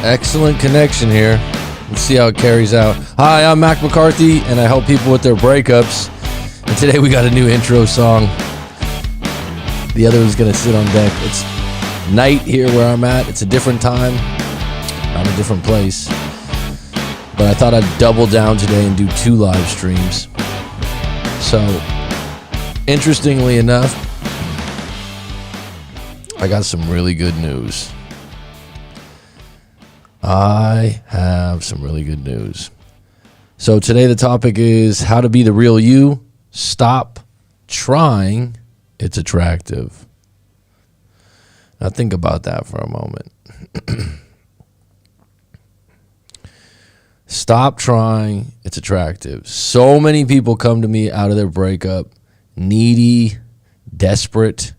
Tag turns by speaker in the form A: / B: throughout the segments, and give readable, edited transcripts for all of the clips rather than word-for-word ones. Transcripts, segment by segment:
A: Excellent connection here. Let's see how it carries out. Hi, I'm Mac McCarthy, and I help people with their breakups. And today we got a new intro song. The other one's going to sit on deck. It's night here where I'm at. It's a different time. I'm in a different place. But I thought I'd double down today and do 2 live streams. So, interestingly enough, I got some really good news. I have some really good news. So today the topic is how to be the real you. Stop trying. It's attractive. Now think about that for a moment. Stop trying. It's attractive. So many people come to me out of their breakup, needy, desperate.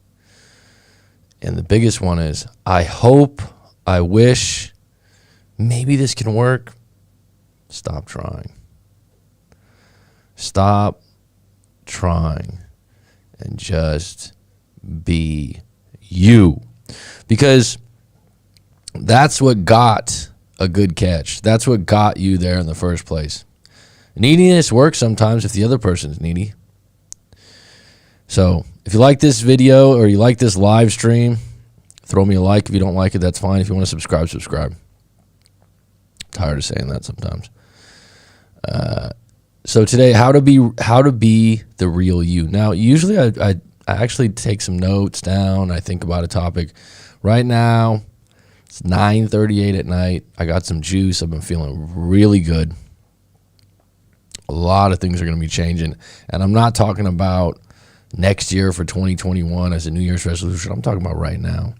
A: And the biggest one is, I hope, I wish, maybe this can work. Stop trying. Stop trying and just be you. Because that's what got a good catch. That's what got you there in the first place. Neediness works sometimes if the other person's needy. So if you like this video or you like this live stream, throw me a like. If you don't like it, that's fine. If you want to subscribe, subscribe. Tired of saying that sometimes. So today, how to be the real you. Now, usually I actually take some notes down. I think about a topic. Right now, it's 9:38 at night. I got some juice. I've been feeling really good. A lot of things are going to be changing. And I'm not talking about next year for 2021 as a New Year's resolution. I'm talking about right now.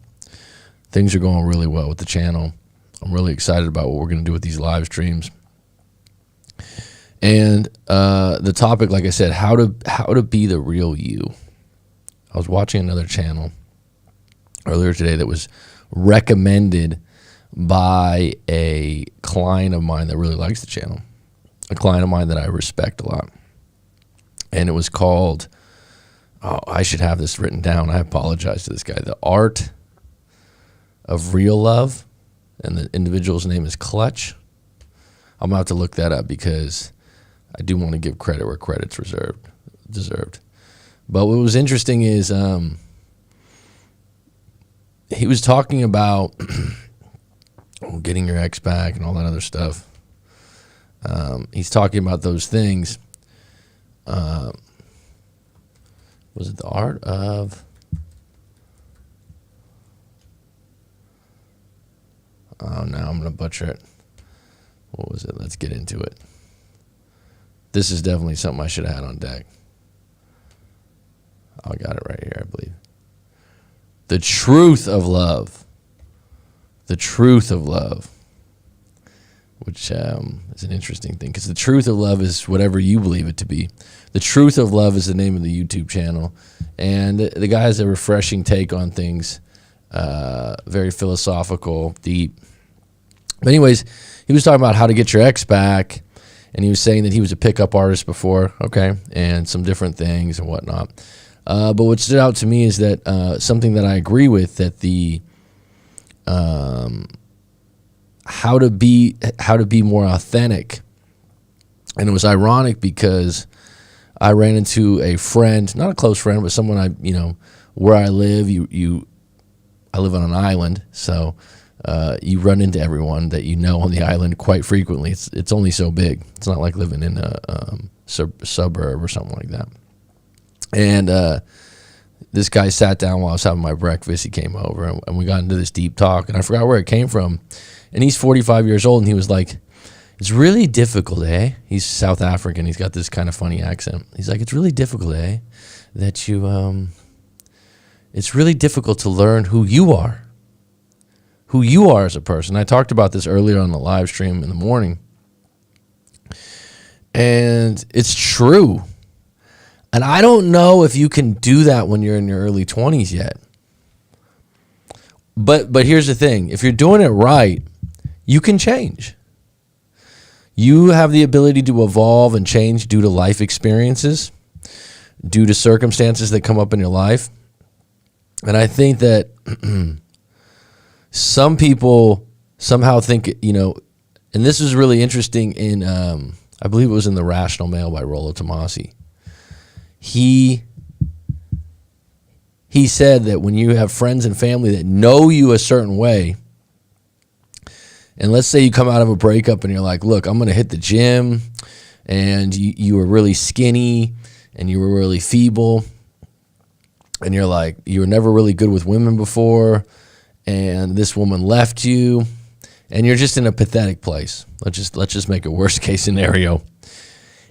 A: Things are going really well with the channel. I'm really excited about what we're going to do with these live streams. And the topic, like I said, how to be the real you. I was watching another channel earlier today that was recommended by a client of mine that really likes the channel, a client of mine that I respect a lot. And it was called, I should have this written down. I apologize to this guy. The Art of Real Love. And the individual's name is Clutch. I'm going to have to look that up because I do want to give credit where credit's deserved. But what was interesting is he was talking about getting your ex back and all that other stuff. He's talking about those things. Was it the art of... Oh, now I'm going to butcher it. What was it? Let's get into it. This is definitely something I should have had on deck. I got it right here, I believe. The truth of love. The truth of love. Which is an interesting thing, because the truth of love is whatever you believe it to be. The Truth of Love is the name of the YouTube channel. And the guy has a refreshing take on things. Very philosophical, deep. But anyways, he was talking about how to get your ex back, and he was saying that he was a pickup artist before, okay, and some different things and whatnot. But what stood out to me is that something that I agree with, that the how to be more authentic. And it was ironic because I ran into a friend, not a close friend, but someone where I live, I live on an island, so you run into everyone that you know on the island quite frequently. It's only so big. It's not like living in a suburb or something like that. And this guy sat down while I was having my breakfast. He came over, and we got into this deep talk, and I forgot where it came from. And he's 45 years old, and he was like, it's really difficult, eh? He's South African. He's got this kind of funny accent. He's like, it's really difficult, eh? That you... it's really difficult to learn who you are as a person. I talked about this earlier on the live stream in the morning. And it's true. And I don't know if you can do that when you're in your early 20s yet. But here's the thing. If you're doing it right, you can change. You have the ability to evolve and change due to life experiences, due to circumstances that come up in your life. And I think that some people somehow think, and this is really interesting in, I believe it was in The Rational Male by Rollo Tomassi. He said that when you have friends and family that know you a certain way, and let's say you come out of a breakup and you're like, look, I'm going to hit the gym, and you were really skinny and you were really feeble, and you're like, you were never really good with women before, and this woman left you, and you're just in a pathetic place. Let's just make a worst case scenario.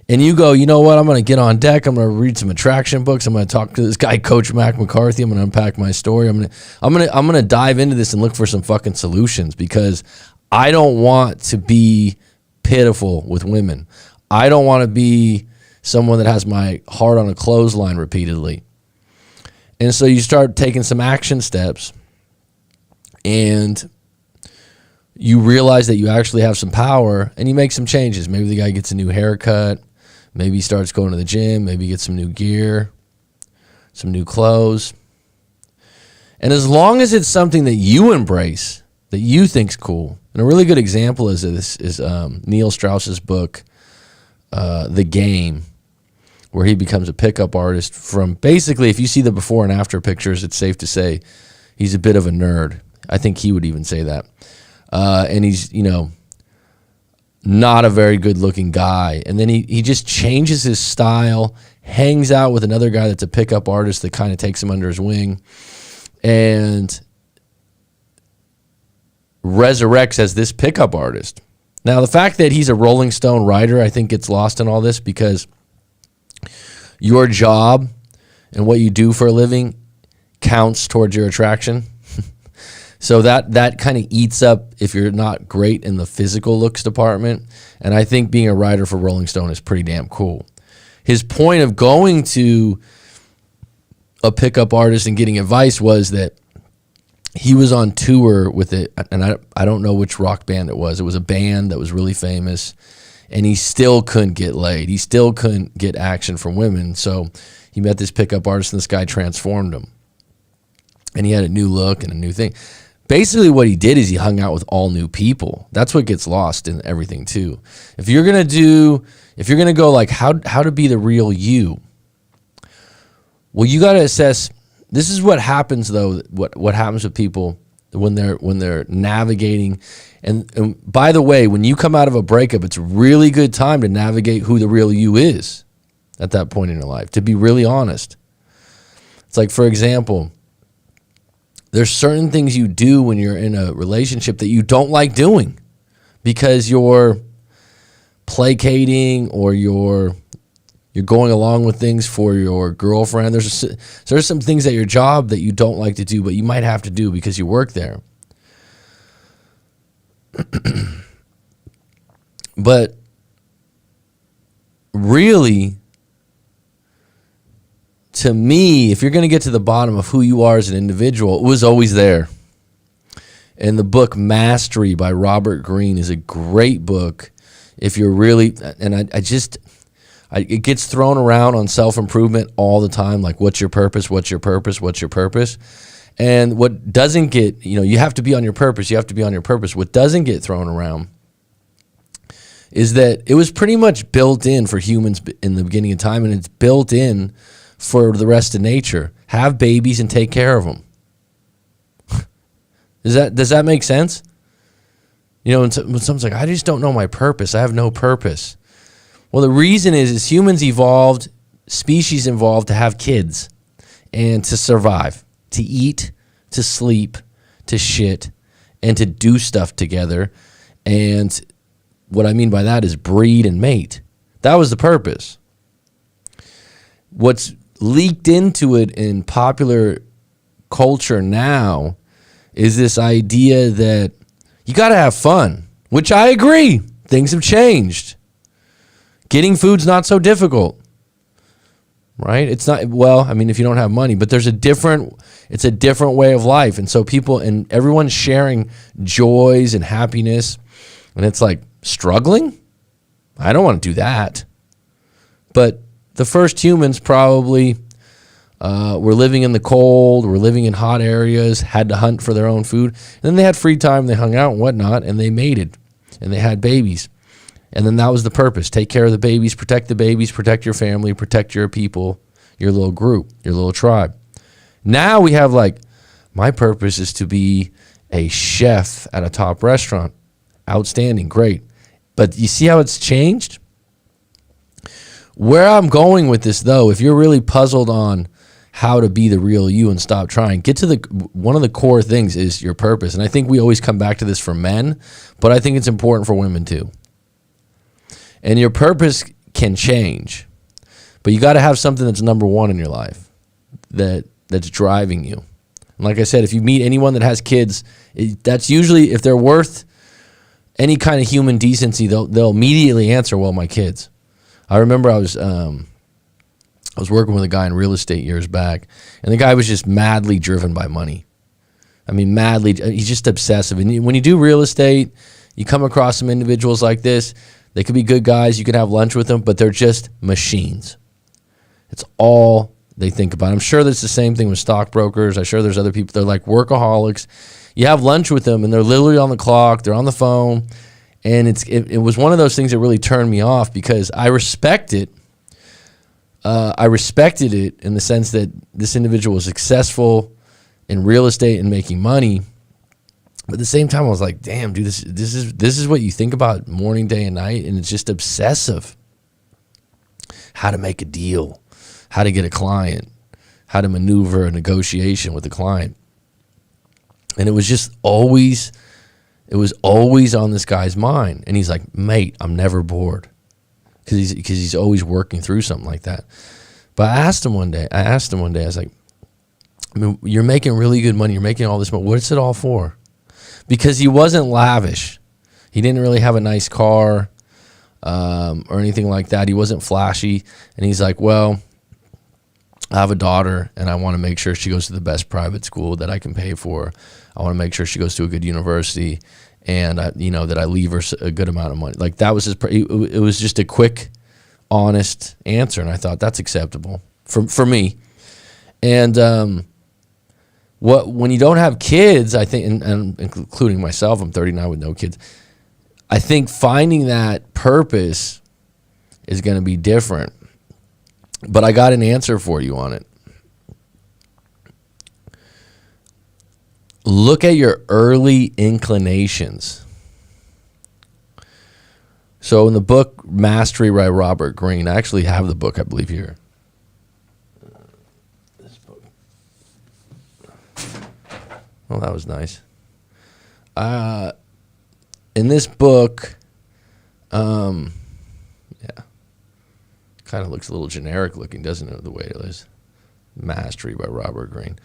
A: And you go, you know what? I'm going to get on deck. I'm going to read some attraction books. I'm going to talk to this guy, Coach Mac McCarthy. I'm going to unpack my story. I'm going to dive into this and look for some fucking solutions, because I don't want to be pitiful with women. I don't want to be someone that has my heart on a clothesline repeatedly. And so you start taking some action steps, and you realize that you actually have some power, and you make some changes. Maybe the guy gets a new haircut. Maybe he starts going to the gym. Maybe he gets some new gear, some new clothes. And as long as it's something that you embrace, that you think's cool. And a really good example is Neil Strauss's book, The Game, where he becomes a pickup artist from, basically, if you see the before and after pictures, it's safe to say he's a bit of a nerd. I think he would even say that. And he's, not a very good looking guy. And then he just changes his style, hangs out with another guy that's a pickup artist that kind of takes him under his wing, and resurrects as this pickup artist. Now, the fact that he's a Rolling Stone writer, I think, gets lost in all this, because your job and what you do for a living counts towards your attraction. So that kind of eats up if you're not great in the physical looks department. And I think being a writer for Rolling Stone is pretty damn cool. His point of going to a pickup artist and getting advice was that he was on tour with it, and I don't know which rock band it was. It was a band that was really famous, and he still couldn't get laid. He still couldn't get action from women. So he met this pickup artist, and this guy transformed him. And he had a new look and a new thing. Basically what he did is he hung out with all new people. That's what gets lost in everything too. If you're going to go like how to be the real you, well, you got to assess. This is what happens though, what happens with people when they're navigating. And by the way, when you come out of a breakup, it's a really good time to navigate who the real you is at that point in your life, to be really honest. It's like, for example, there's certain things you do when you're in a relationship that you don't like doing because you're placating or you're going along with things for your girlfriend. There's some things at your job that you don't like to do, but you might have to do because you work there. But really, to me, if you're going to get to the bottom of who you are as an individual, it was always there. And the book Mastery by Robert Greene is a great book. If you're really, and it gets thrown around on self-improvement all the time. Like, what's your purpose? What's your purpose? What's your purpose? And what doesn't get, you have to be on your purpose. You have to be on your purpose. What doesn't get thrown around is that it was pretty much built in for humans in the beginning of time, and it's built in for the rest of nature. Have babies and take care of them. Does that make sense? When someone's like, I just don't know my purpose. I have no purpose. Well, the reason is humans evolved, species evolved to have kids and to survive, to eat, to sleep, to shit, and to do stuff together. And what I mean by that is breed and mate. That was the purpose. What's leaked into it in popular culture now is this idea that you got to have fun, which I agree. Things have changed. Getting food's not so difficult, right? It's not, if you don't have money, but it's a different way of life. And so everyone's sharing joys and happiness, and it's like, struggling? I don't want to do that. But the first humans probably were living in the cold, were living in hot areas, had to hunt for their own food. And then they had free time, they hung out and whatnot, and they mated, and they had babies. And then that was the purpose. Take care of the babies, protect your family, protect your people, your little group, your little tribe. Now we have like, my purpose is to be a chef at a top restaurant. Outstanding, great. But you see how it's changed? Where I'm going with this, though, if you're really puzzled on how to be the real you and stop trying, get to one of the core things is your purpose. And I think we always come back to this for men, but I think it's important for women too. And your purpose can change, but you got to have something that's number one in your life that's driving you. And like I said, if you meet anyone that has kids, that's usually, if they're worth any kind of human decency, they'll immediately answer, well, my kids. I remember I was working with a guy in real estate years back, and the guy was just madly driven by money. I mean, madly, he's just obsessive. And when you do real estate, you come across some individuals like this. They could be good guys. You could have lunch with them, but they're just machines. It's all they think about. I'm sure that's the same thing with stockbrokers. I'm sure there's other people. They're like workaholics. You have lunch with them, and they're literally on the clock. They're on the phone. And it was one of those things that really turned me off because I respect it. I respected it in the sense that this individual was successful in real estate and making money. But at the same time, I was like, damn, dude, this is what you think about morning, day, and night, and it's just obsessive. How to make a deal, how to get a client, how to maneuver a negotiation with a client. And it was just always on this guy's mind. And he's like, mate, I'm never bored. Because he's always working through something like that. But I asked him one day, I was like, I mean, you're making really good money. You're making all this money. What's it all for? Because he wasn't lavish. He didn't really have a nice car or anything like that. He wasn't flashy. And he's like, well, I have a daughter, and I want to make sure she goes to the best private school that I can pay for. I want to make sure she goes to a good university, and that I leave her a good amount of money. Like that was it was just a quick, honest answer, and I thought that's acceptable for me. And when you don't have kids, I think, and including myself, I'm 39 with no kids. I think finding that purpose is going to be different. But I got an answer for you on it. Look at your early inclinations. So in the book Mastery by Robert Greene, I actually have the book, I believe, here. This book. Oh, that was nice. In this book, yeah, kind of looks a little generic looking, doesn't it, the way it is? Mastery by Robert Greene.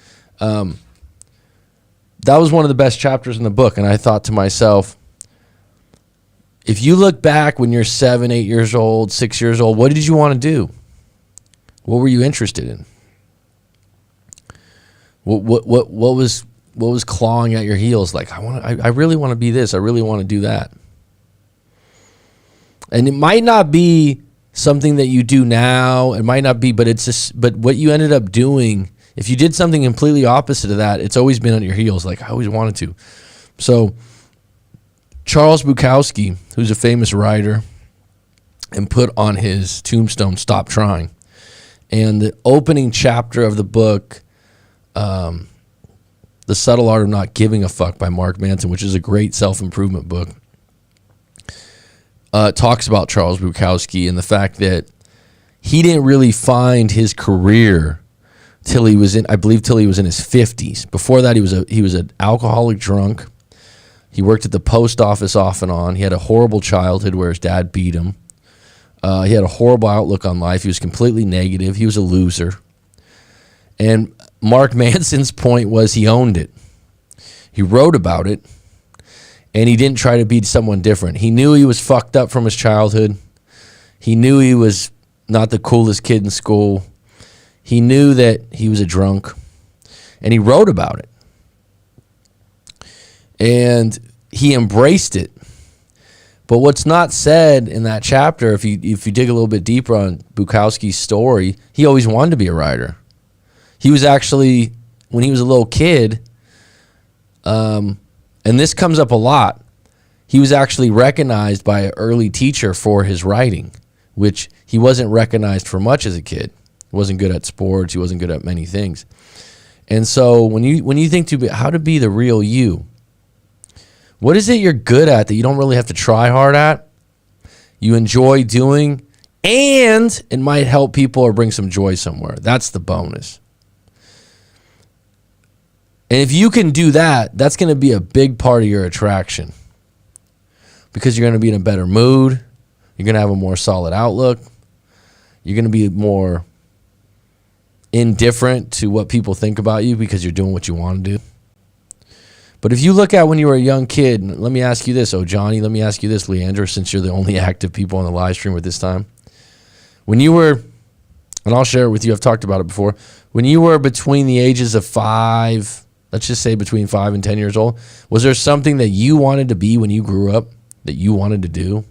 A: That was one of the best chapters in the book, and I thought to myself, if you look back when you're 7, 8 years old, 6 years old, what did you want to do? What were you interested in? What was clawing at your heels? Like, I really want to be this. I really want to do that. And it might not be something that you do now. It might not be, but but what you ended up doing, if you did something completely opposite of that, it's always been on your heels. Like, I always wanted to. So Charles Bukowski, who's a famous writer, and put on his tombstone, "Stop Trying." And the opening chapter of the book, The Subtle Art of Not Giving a Fuck by Mark Manson, which is a great self-improvement book, talks about Charles Bukowski and the fact that he didn't really find his career till he was in his 50s. Before that, he was an alcoholic drunk. He worked at the post office off and on. He had a horrible childhood where his dad beat him. He had a horrible outlook on life. He was completely negative. He was a loser. And Mark Manson's point was he owned it. He wrote about it, and he didn't try to be someone different. He knew he was fucked up from his childhood. He knew he was not the coolest kid in school. He knew that he was a drunk, and he wrote about it. And he embraced it. But what's not said in that chapter, if you dig a little bit deeper on Bukowski's story, he always wanted to be a writer. He was actually, when he was a little kid, and this comes up a lot, he was actually recognized by an early teacher for his writing, which he wasn't recognized for much as a kid. He wasn't good at sports. He wasn't good at many things. And so when you think how to be the real you, what is it you're good at that you don't really have to try hard at, you enjoy doing, and it might help people or bring some joy somewhere? That's the bonus. And if you can do that, that's going to be a big part of your attraction, because you're going to be in a better mood. You're going to have a more solid outlook. You're going to be more indifferent to what people think about you because you're doing what you want to do. But if you look at when you were a young kid, and let me ask you this, Johnny, let me ask you this, Leandra, since you're the only active people on the live stream at this time. When you were, and I'll share it with you, I've talked about it before, when you were between the ages of 5, let's just say between 5 and 10 years old, was there something that you wanted to be when you grew up that you wanted to do?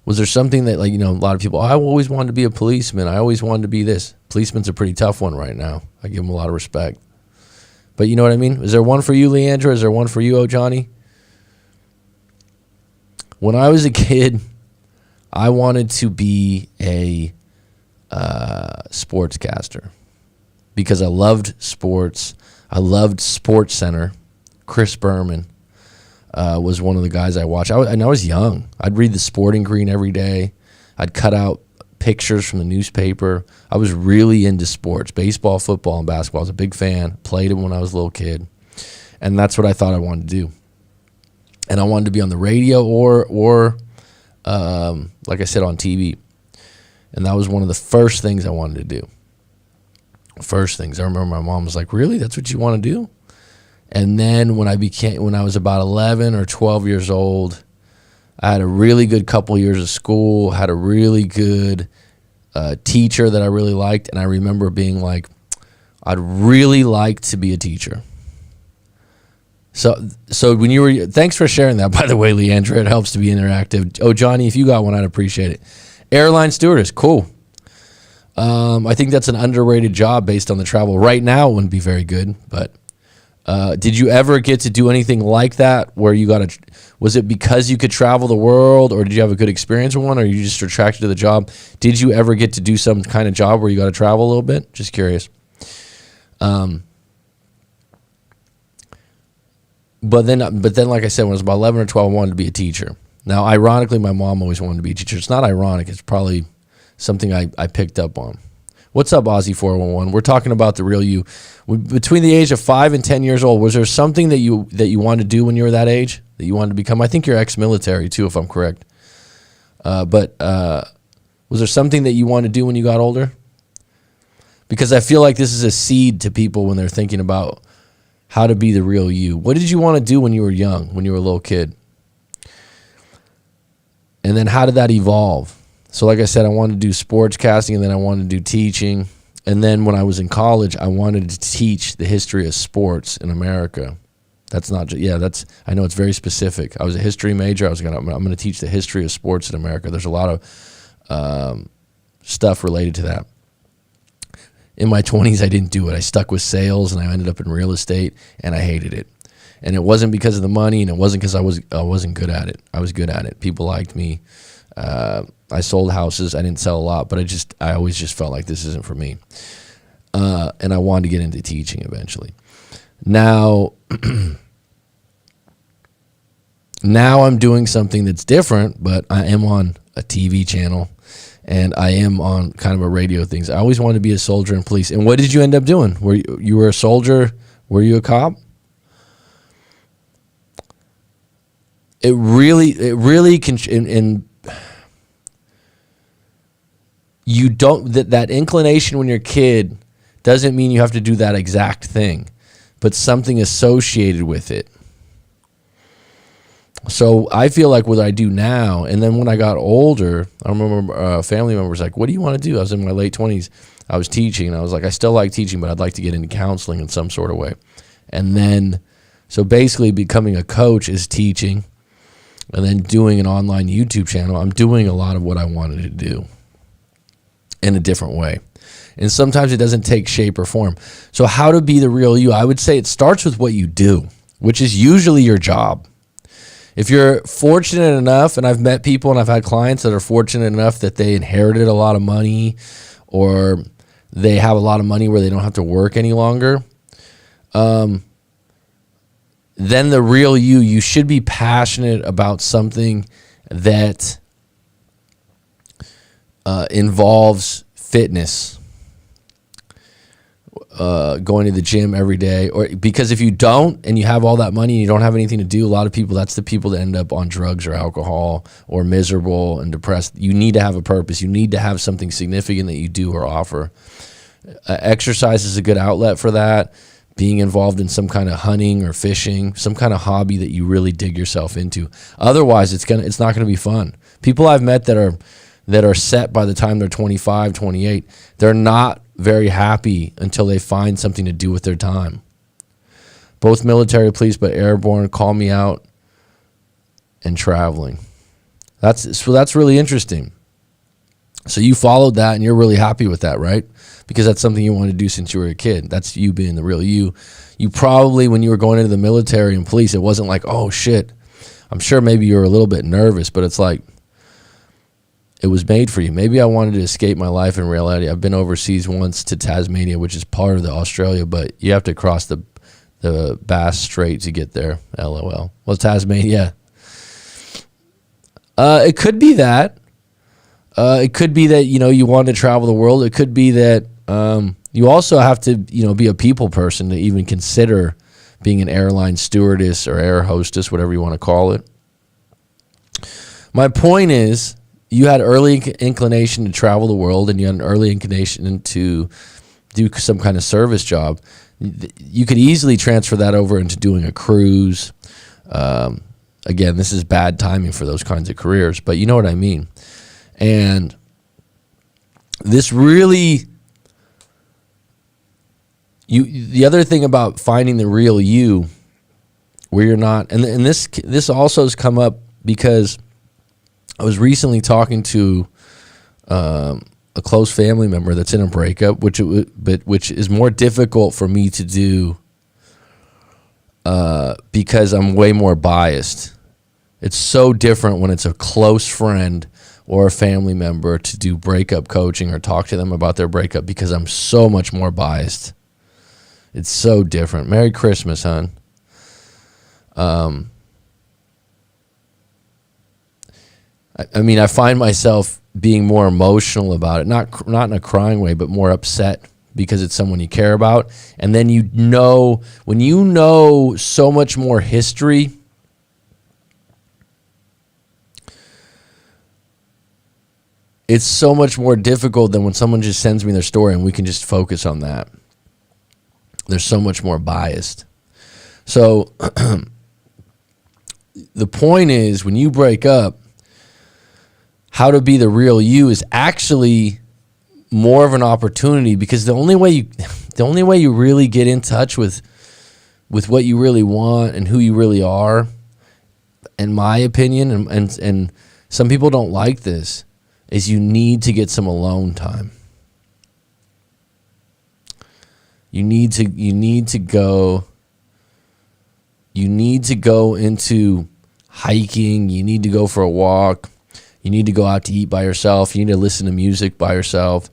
A: Was there something that, like, a lot of people, I always wanted to be a policeman. I always wanted to be this. Policeman's a pretty tough one right now. I give him a lot of respect. But you know what I mean? Is there one for you, Leandra? Is there one for you, Johnny? When I was a kid, I wanted to be a sportscaster because I loved sports. I loved Sports Center. Chris Berman was one of the guys I watched. I was young. I'd read the Sporting Green every day. I'd cut out pictures from the newspaper. I was really into sports, baseball, football, and basketball. I was a big fan. Played them when I was a little kid. And that's what I thought I wanted to do. And I wanted to be on the radio or like I said, on TV. And that was one of the first things I wanted to do. First things. I remember my mom was like, really? That's what you want to do? And then when I was about 11 or 12 years old, I had a really good couple years of school, had a really good teacher that I really liked, and I remember being like, I'd really like to be a teacher. So when you were, thanks for sharing that, by the way, Leandra. It helps to be interactive. Johnny, if you got one, I'd appreciate it. Airline stewardess, cool. I think that's an underrated job based on the travel. Right now, it wouldn't be very good, but did you ever get to do anything like that where was it because you could travel the world, or did you have a good experience with one, or you just attracted to the job? Did you ever get to do some kind of job where you got to travel a little bit? Just curious. But then, like I said, when I was about 11 or 12, I wanted to be a teacher. Now, ironically, my mom always wanted to be a teacher. It's not ironic. It's probably something I picked up on. What's up, Ozzy411? We're talking about the real you. Between the age of 5 and 10 years old, was there something that you wanted to do when you were that age, that you wanted to become? I think you're ex-military, too, if I'm correct. But was there something that you wanted to do when you got older? Because I feel like this is a seed to people when they're thinking about how to be the real you. What did you want to do when you were young, when you were a little kid? And then how did that evolve? So like I said, I wanted to do sports casting, and then I wanted to do teaching. And then when I was in college, I wanted to teach the history of sports in America. That's not just, I know it's very specific. I was a history major. I'm going to teach the history of sports in America. There's a lot of stuff related to that. In my 20s, I didn't do it. I stuck with sales, and I ended up in real estate, and I hated it. And it wasn't because of the money, and it wasn't because I wasn't good at it. I was good at it. People liked me. I sold houses. I didn't sell a lot, but I always just felt like this isn't for me. And I wanted to get into teaching eventually. Now I'm doing something that's different, but I am on a TV channel, and I am on kind of a radio thing. I always wanted to be a soldier in police. And what did you end up doing? You were a soldier? Were you a cop? It really can, and you don't, that inclination when you're a kid doesn't mean you have to do that exact thing, but something associated with it. So I feel like what I do now, and then when I got older, I remember a family member was like, what do you want to do? I was in my late 20s. I was teaching, and I was like, I still like teaching, but I'd like to get into counseling in some sort of way. And then, so basically becoming a coach is teaching, and then doing an online YouTube channel. I'm doing a lot of what I wanted to do. in a different way. And sometimes it doesn't take shape or form. So how to be the real you? I would say it starts with what you do, which is usually your job. If you're fortunate enough, and I've met people and I've had clients that are fortunate enough that they inherited a lot of money, or they have a lot of money where they don't have to work any longer, then the real you should be passionate about something that involves fitness, going to the gym every day. Or because if you don't and you have all that money and you don't have anything to do, a lot of people, that's the people that end up on drugs or alcohol or miserable and depressed. You need to have a purpose. You need to have something significant that you do or offer. Exercise is a good outlet for that. Being involved in some kind of hunting or fishing, some kind of hobby that you really dig yourself into. Otherwise, it's not gonna be fun. People I've met that are set by the time they're 25, 28, they're not very happy until they find something to do with their time. Both military, police, but airborne, call me out, and traveling. That's really interesting. So you followed that and you're really happy with that, right? Because that's something you wanted to do since you were a kid. That's you being the real you. You probably, when you were going into the military and police, it wasn't like, oh shit. I'm sure maybe you were a little bit nervous, but it's like, it was made for you. Maybe I wanted to escape my life in reality. I've been overseas once to Tasmania, which is part of the Australia, but you have to cross the Bass Strait to get there. LOL. Well, Tasmania. It could be that. It could be that, you want to travel the world. It could be that you also have to, be a people person to even consider being an airline stewardess or air hostess, whatever you want to call it. My point is, you had early inclination to travel the world, and you had an early inclination to do some kind of service job. You could easily transfer that over into doing a cruise. Again, this is bad timing for those kinds of careers, but you know what I mean. And this really, the other thing about finding the real you, where you're not, and this also has come up because I was recently talking to a close family member that's in a breakup, which is more difficult for me to do because I'm way more biased. It's so different when it's a close friend or a family member to do breakup coaching or talk to them about their breakup because I'm so much more biased. It's so different. Merry Christmas, hon. I mean, I find myself being more emotional about it, not in a crying way, but more upset because it's someone you care about. And then when you know so much more history, it's so much more difficult than when someone just sends me their story and we can just focus on that. They're so much more biased. So the point is, when you break up, how to be the real you is actually more of an opportunity, because the only way you really get in touch with what you really want and who you really are, in my opinion, and some people don't like this, is you need to get some alone time. You need to go into hiking. You need to go for a walk. You need to go out to eat by yourself. You need to listen to music by yourself.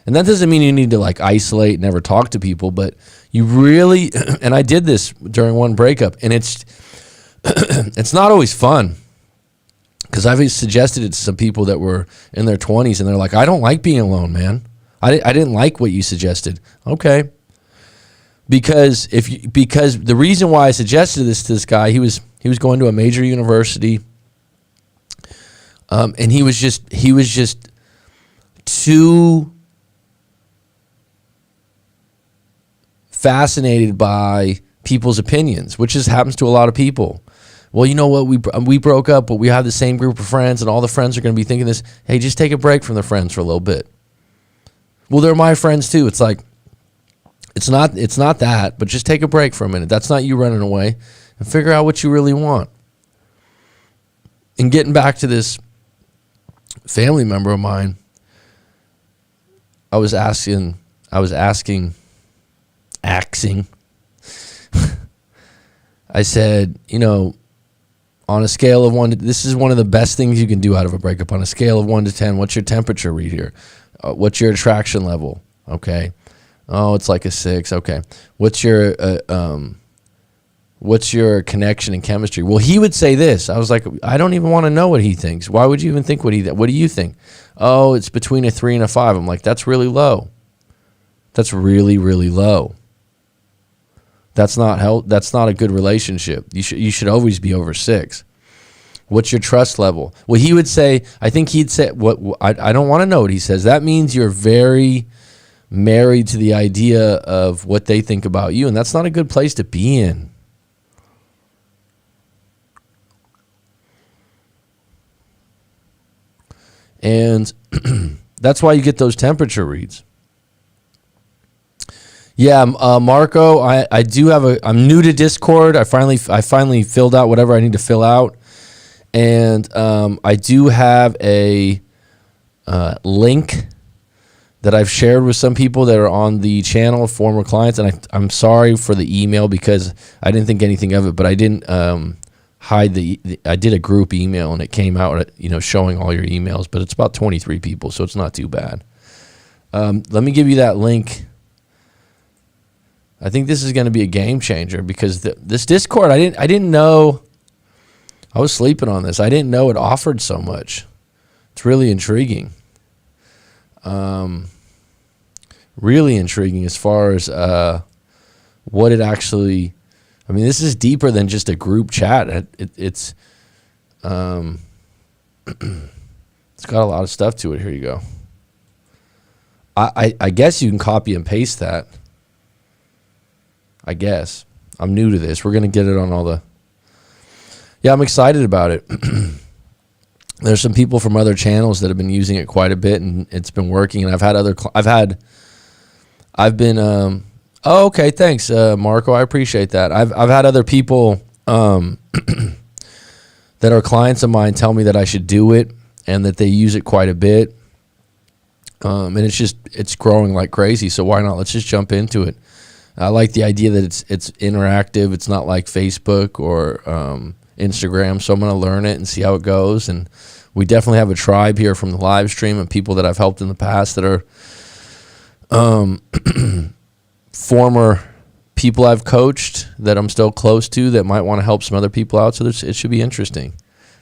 A: And that doesn't mean you need to isolate, never talk to people, but you really, and I did this during one breakup, and it's not always fun, because I've suggested it to some people that were in their 20s, and they're like, I don't like being alone, man. I didn't like what you suggested. Okay. Because the reason why I suggested this to this guy, he was going to a major university, and he was just too fascinated by people's opinions, which happens to a lot of people. Well, you know what? We broke up, but we have the same group of friends, and all the friends are going to be thinking this. Hey, just take a break from the friends for a little bit. Well, they're my friends too. It's like, it's not that, but just take a break for a minute. That's not you running away, and figure out what you really want. And getting back to this family member of mine, I was asking, I said, on a scale of 1 to, this is one of the best things you can do out of a breakup. On a scale of 1 to 10, what's your temperature read here? What's your attraction level? Okay. Oh, it's like a 6. Okay. What's your connection and chemistry? Well, he would say this. I was like, I don't even want to know what he thinks. Why would you even think what do you think? Oh, it's between a 3 and a 5. I'm like, that's really low. That's really, really low. That's not a good relationship. You should always be over 6. What's your trust level? Well, he would say, I think he'd say, I don't want to know what he says. That means you're very married to the idea of what they think about you, and that's not a good place to be in. And that's why you get those temperature reads. Yeah, Marco, I do have I'm new to Discord. I finally filled out whatever I need to fill out. And I do have a link that I've shared with some people that are on the channel, former clients. And I'm sorry for the email because I didn't think anything of it, but I didn't hide I did a group email and it came out, showing all your emails, but it's about 23 people, so it's not too bad. Let me give you that link. I think this is going to be a game changer because this Discord, I didn't know. I was sleeping on this. I didn't know it offered so much. It's really intriguing. Really intriguing as far as what it actually. I mean, this is deeper than just a group chat. It's got a lot of stuff to it. Here you go. I guess you can copy and paste that. I guess. I'm new to this. We're going to get it on all the... Yeah, I'm excited about it. There's some people from other channels that have been using it quite a bit, and it's been working. And I've been... oh, okay, thanks, Marco. I appreciate that. I've had other people that are clients of mine tell me that I should do it and that they use it quite a bit. And it's growing like crazy. So why not? Let's just jump into it. I like the idea that it's interactive. It's not like Facebook or Instagram. So I'm going to learn it and see how it goes. And we definitely have a tribe here from the live stream and people that I've helped in the past that are former people I've coached that I'm still close to that might want to help some other people out. So it should be interesting.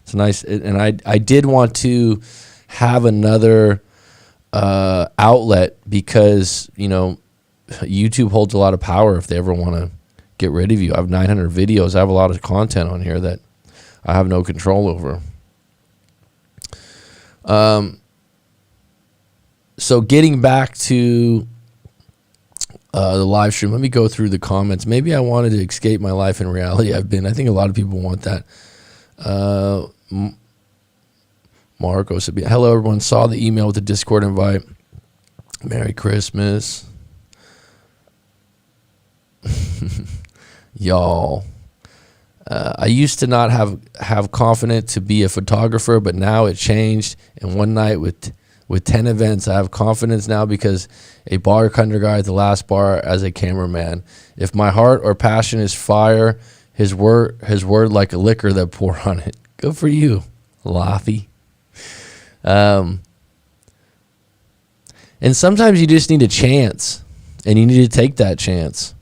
A: It's nice. And I did want to have another outlet because, YouTube holds a lot of power if they ever want to get rid of you. I have 900 videos. I have a lot of content on here that I have no control over. So getting back to the live stream, let me go through the comments. Maybe I wanted to escape my life in reality. I think a lot of people want that. Marco said, hello, everyone. Saw the email with the Discord invite. Merry Christmas. Y'all, I used to not have confidence to be a photographer, but now it changed. And one night with 10 events, I have confidence now because a bartender guy at the last bar as a cameraman. If my heart or passion is fire, his word like a liquor that pour on it. Good for you, Laffy. And sometimes you just need a chance, and you need to take that chance.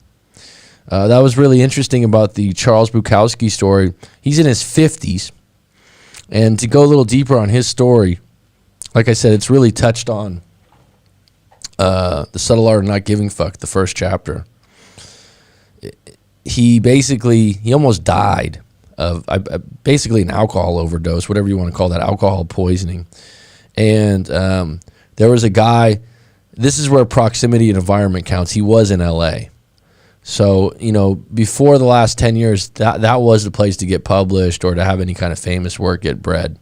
A: That was really interesting about the Charles Bukowski story. He's in his 50s. And to go a little deeper on his story, like I said, it's really touched on the subtle art of not giving fuck, the first chapter. He almost died of basically an alcohol overdose, whatever you want to call that, alcohol poisoning. And there was a guy, this is where proximity and environment counts. He was in L.A., so, before the last 10 years, that was the place to get published or to have any kind of famous work get bred.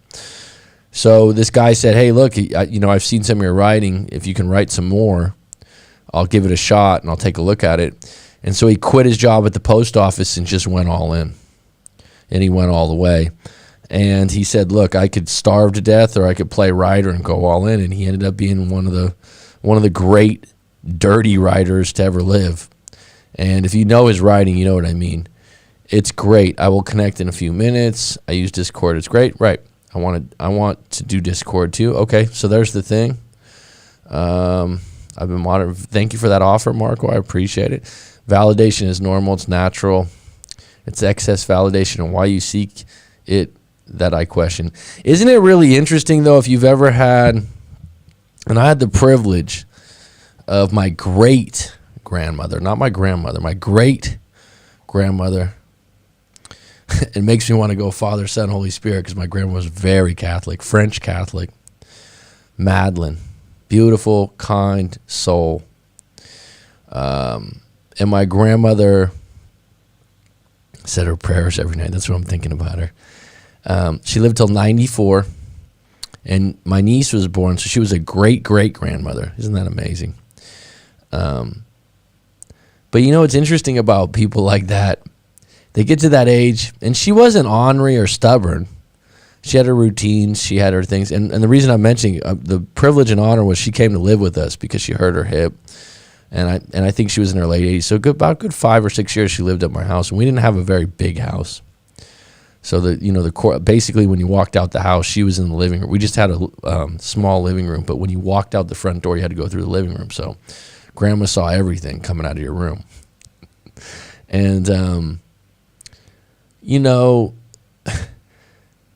A: So this guy said, hey, look, I've seen some of your writing. If you can write some more, I'll give it a shot and I'll take a look at it. And so he quit his job at the post office and just went all in. And he went all the way. And he said, look, I could starve to death or I could play writer and go all in. And he ended up being one of one of the great dirty writers to ever live. And if you know his writing, you know what I mean. It's great. I will connect in a few minutes. I use Discord. It's great. Right. I want to do Discord too. Okay, so there's the thing. I've been monitoring. Thank you for that offer, Marco. I appreciate it. Validation is normal. It's natural. It's excess validation, and why you seek it that I question. Isn't it really interesting, though, if you've ever had, and I had the privilege of my great-grandmother, not my grandmother, my great-grandmother. It makes me want to go Father, Son, Holy Spirit, because my grandma was very Catholic, French Catholic. Madeline, beautiful, kind soul. And my grandmother said her prayers every night. That's what I'm thinking about her. She lived till 94, and my niece was born, so she was a great-great-grandmother. Isn't that amazing? But you know what's interesting about people like that? They get to that age, and she wasn't ornery or stubborn. She had her routines, she had her things, and the reason I'm mentioning the privilege and honor was she came to live with us because she hurt her hip, and I think she was in her late 80s. So about good 5 or 6 years she lived at my house, and we didn't have a very big house. So basically when you walked out the house, she was in the living room. We just had a small living room, but when you walked out the front door, you had to go through the living room. So Grandma saw everything coming out of your room, and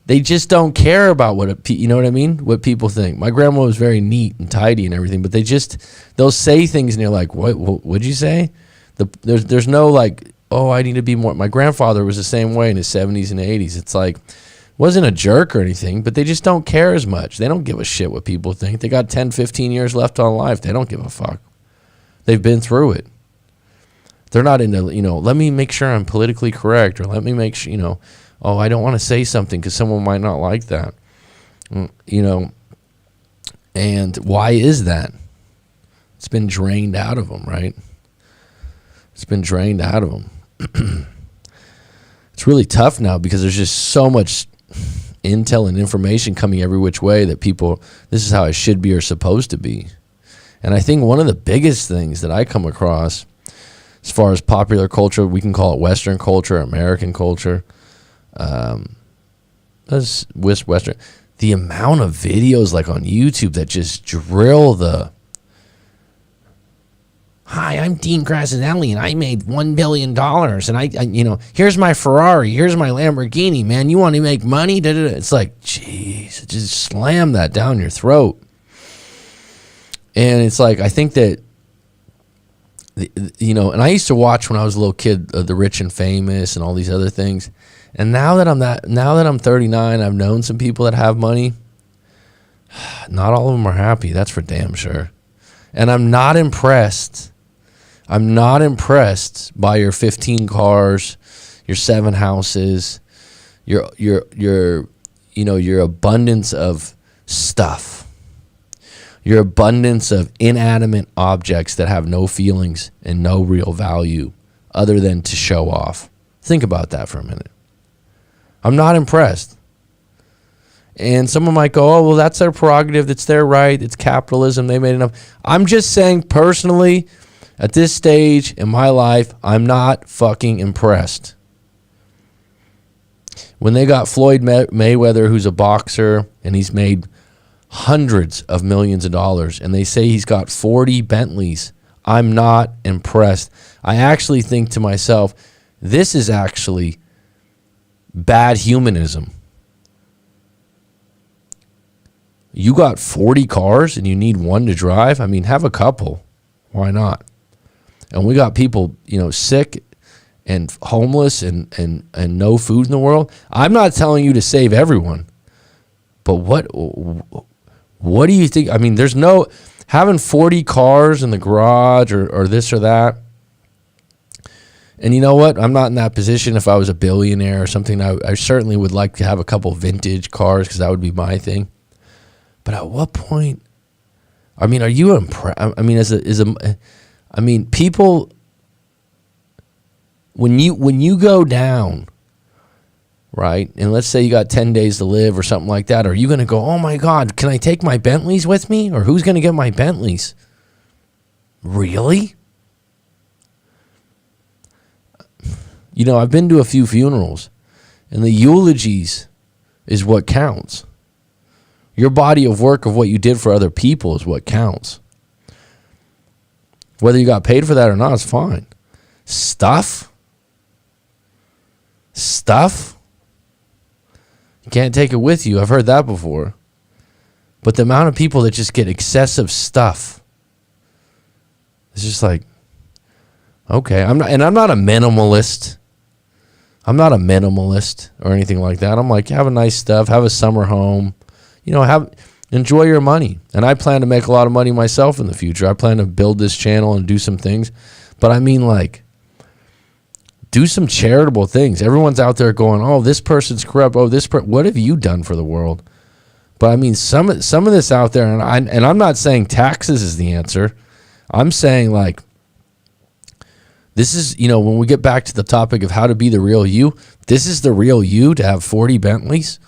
A: they just don't care about you know what I mean? What people think. My grandma was very neat and tidy and everything, but they'll say things and you're like, what'd you say? There's no like, oh, I need to be more. My grandfather was the same way in his 70s and 80s. It's like, wasn't a jerk or anything, but they just don't care as much. They don't give a shit what people think. They got 10, 15 years left on life. They don't give a fuck. They've been through it. They're not into, let me make sure I'm politically correct, or let me make sure, oh, I don't want to say something because someone might not like that. And why is that? It's been drained out of them, right? It's been drained out of them. It's really tough now because there's just so much intel and information coming every which way that people, this is how it should be or supposed to be. And I think one of the biggest things that I come across as far as popular culture, we can call it Western culture, American culture, that's Western. The amount of videos like on YouTube that just drill hi, I'm Dean Grassinelli, and I made $1 billion, and I here's my Ferrari, here's my Lamborghini, man. You want to make money? Da-da-da. It's like, jeez, just slam that down your throat. And it's like, I think that, and I used to watch when I was a little kid, The Rich and Famous and all these other things. And now that I'm 39, I've known some people that have money. Not all of them are happy. That's for damn sure. And I'm not impressed. I'm not impressed by your 15 cars, your 7 houses, your abundance of stuff. Your abundance of inanimate objects that have no feelings and no real value other than to show off. Think about that for a minute. I'm not impressed. And someone might go, oh, well, that's their prerogative. That's their right. It's capitalism. They made enough. I'm just saying personally, at this stage in my life, I'm not fucking impressed. When they got Floyd Mayweather, who's a boxer, and he's made hundreds of millions of dollars, and they say he's got 40 Bentleys, I'm not impressed. I actually think to myself, this is actually bad humanism. You got 40 cars and you need one to drive? I mean, have a couple. Why not? And we got people, sick and homeless and no food in the world. I'm not telling you to save everyone. But what do you think? I mean, there's no having 40 cars in the garage or this or that. And you know what? I'm not in that position. If I was a billionaire or something, I certainly would like to have a couple vintage cars because that would be my thing. But at what point? I mean, are you impressed? I mean, people. When you go down, right? And let's say you got 10 days to live or something like that. Are you going to go, oh my God, can I take my Bentleys with me? Or who's going to get my Bentleys? Really? You know, I've been to a few funerals, and the eulogies is what counts. Your body of work of what you did for other people is what counts. Whether you got paid for that or not is fine. Stuff? You can't take it with you. I've heard that before. But the amount of people that just get excessive stuff, it's just like, okay, I'm not a minimalist. I'm not a minimalist or anything like that. I'm like, have a nice stuff, have a summer home, enjoy your money. And I plan to make a lot of money myself in the future. I plan to build this channel and do some things. But I mean, like, do some charitable things. Everyone's out there going, oh, this person's corrupt. Oh, what have you done for the world? But I mean, some of this out there, and I'm not saying taxes is the answer. I'm saying, like, this is, when we get back to the topic of how to be the real you, this is the real you, to have 40 Bentleys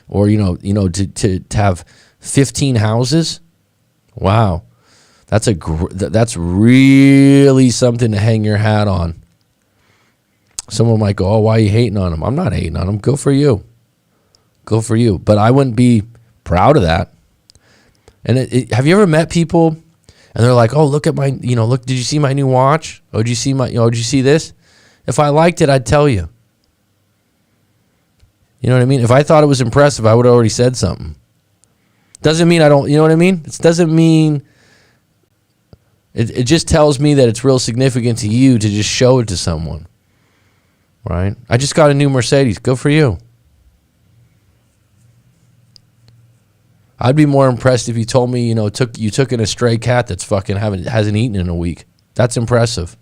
A: or, to have 15 houses. Wow. That's really something to hang your hat on. Someone might go, oh, why are you hating on him? I'm not hating on him. Go for you. Go for you. But I wouldn't be proud of that. And have you ever met people and they're like, oh, look at my, look, did you see my new watch? Oh, did you see did you see this? If I liked it, I'd tell you. You know what I mean? If I thought it was impressive, I would have already said something. Doesn't mean I don't, you know what I mean? It doesn't mean, it just tells me that it's real significant to you to just show it to someone. Right? I just got a new Mercedes. Go for you. I'd be more impressed if you told me, you took in a stray cat that's fucking hasn't eaten in a week. That's impressive.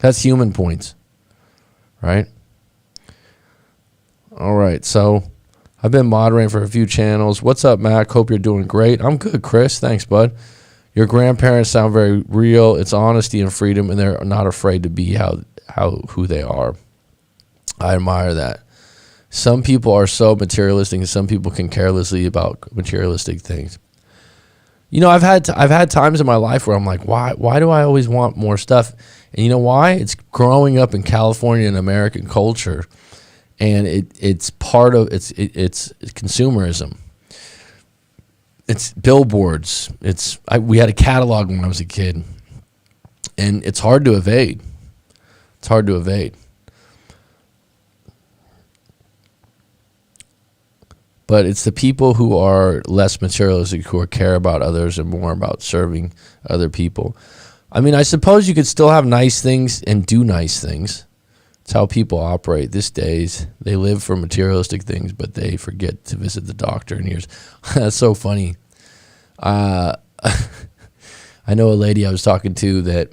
A: That's human points. Right? All right. So I've been moderating for a few channels. What's up, Mac? Hope you're doing great. I'm good, Chris. Thanks, bud. Your grandparents sound very real. It's honesty and freedom, and they're not afraid to be who they are. I admire that. Some people are so materialistic, and some people can carelessly about materialistic things. I've had times in my life where I'm like, why do I always want more stuff? And you know why? It's growing up in California and American culture, and it's part of it's consumerism. It's billboards. We had a catalog when I was a kid, and it's hard to evade. It's hard to evade. But it's the people who are less materialistic who care about others and more about serving other people. I mean, I suppose you could still have nice things and do nice things. It's how people operate these days. They live for materialistic things, but they forget to visit the doctor in years. That's so funny. I know a lady I was talking to that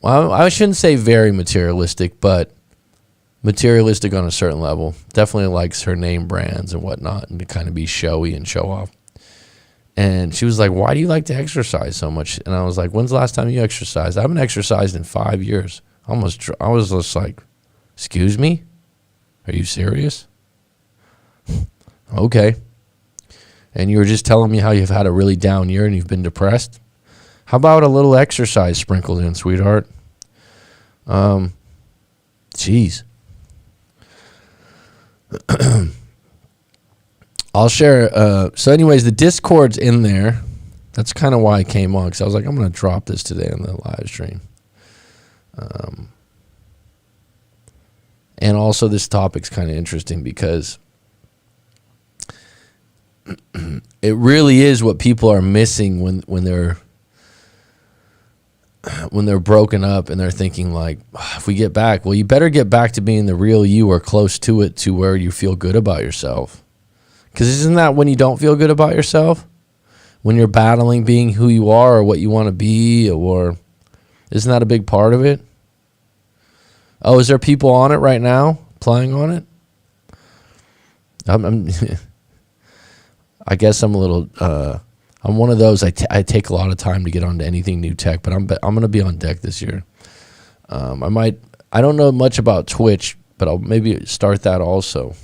A: well, I shouldn't say very materialistic, but materialistic on a certain level. Definitely likes her name brands and whatnot, and to kind of be showy and show off. And she was like, why do you like to exercise so much? And I was like, when's the last time you exercised? I haven't exercised in 5 years. I was just like, excuse me? Are you serious? Okay. And you were just telling me how you've had a really down year and you've been depressed? How about a little exercise sprinkled in, sweetheart? Jeez. I'll share. So anyways, the Discord's in there. That's kind of why I came on, because I was like, I'm going to drop this today on the live stream. And also this topic's kind of interesting because it really is what people are missing when they're broken up and they're thinking like, if we get back, well, you better get back to being the real you or close to it, to where you feel good about yourself. Because isn't that when you don't feel good about yourself? When you're battling being who you are or what you want to be, or isn't that a big part of it? Oh, is there people on it right now playing on it? I guess I'm a little, I'm one of those, I take a lot of time to get onto anything new tech, but I'm going to be on deck this year. I don't know much about Twitch, but I'll maybe start that also.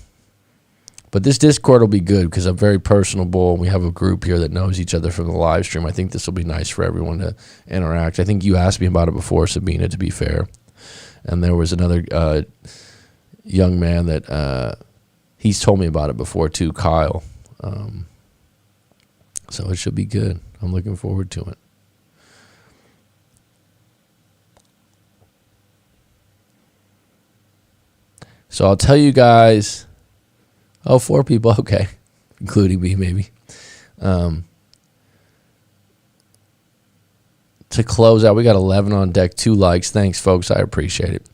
A: But this Discord will be good because I'm very personable. We have a group here that knows each other from the live stream. I think this will be nice for everyone to interact. I think you asked me about it before, Sabina, to be fair. And there was another young man that he's told me about it before too, Kyle. So it should be good. I'm looking forward to it. So I'll tell you guys. Oh, 4 people. Okay. Including me, maybe. To close out, we got 11 on deck, 2 likes. Thanks, folks. I appreciate it.